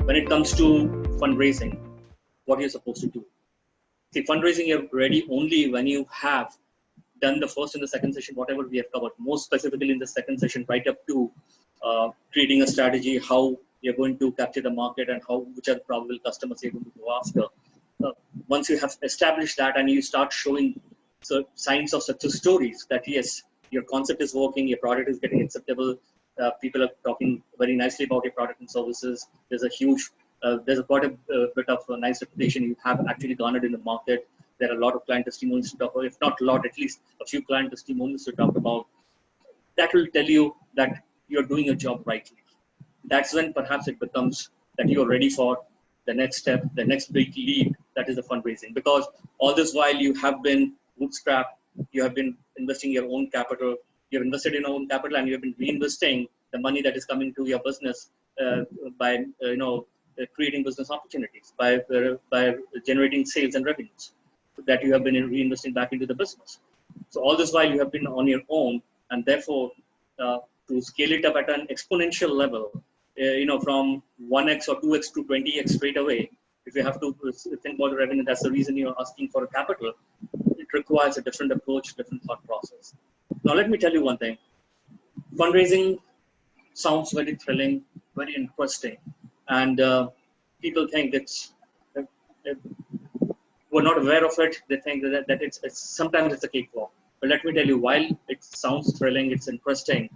when it comes to fundraising, what you're supposed to do. See, fundraising, you're ready only when you have done the first and the second session, whatever we have covered, most specifically in the second session, right up to creating a strategy, how you're going to capture the market and which are the probable customers you're going to go after. Once you have established that and you start showing signs of success stories that yes, your concept is working, your product is getting acceptable, people are talking very nicely about your product and services. There's quite a bit of a nice reputation you have actually garnered in the market. There are a lot of client testimonials to talk about, if not a lot, at least a few client testimonials to talk about. That will tell you that you're doing your job rightly. That's when perhaps it becomes that you're ready for the next step, the next big leap, that is the fundraising. Because all this while you have been bootstrapped, you have been investing your own capital, you've invested in your own capital, and you've been reinvesting the money that is coming to your business by creating business opportunities, by generating sales and revenues that you have been reinvesting back into the business. So all this while you have been on your own, and therefore to scale it up at an exponential level, from 1x or 2x to 20x straight away, if you have to think about the revenue, that's the reason you're asking for a capital. It requires a different approach, different thought process. Now, let me tell you one thing. Fundraising sounds very thrilling, very interesting, and people think we're not aware of it. They think that it's sometimes it's a cakewalk. But let me tell you, while it sounds thrilling, it's interesting,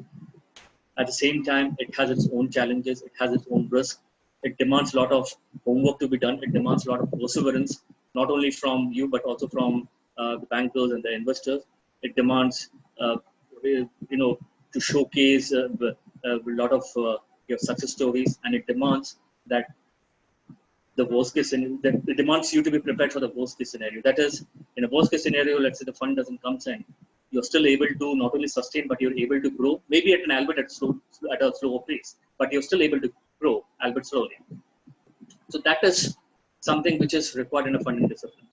at the same time, it has its own challenges, it has its own risk. It demands a lot of homework to be done. It demands a lot of perseverance, not only from you, but also from the bankers and the investors. It demands, to showcase a lot of your success stories, and it demands that the worst case scenario, it demands you to be prepared for the worst case scenario. That is, in a worst case scenario, let's say the fund doesn't come in, you're still able to not only sustain, but you're able to grow, maybe at a slower pace, but you're still able to grow, albeit slowly. So that is something which is required in a funding discipline.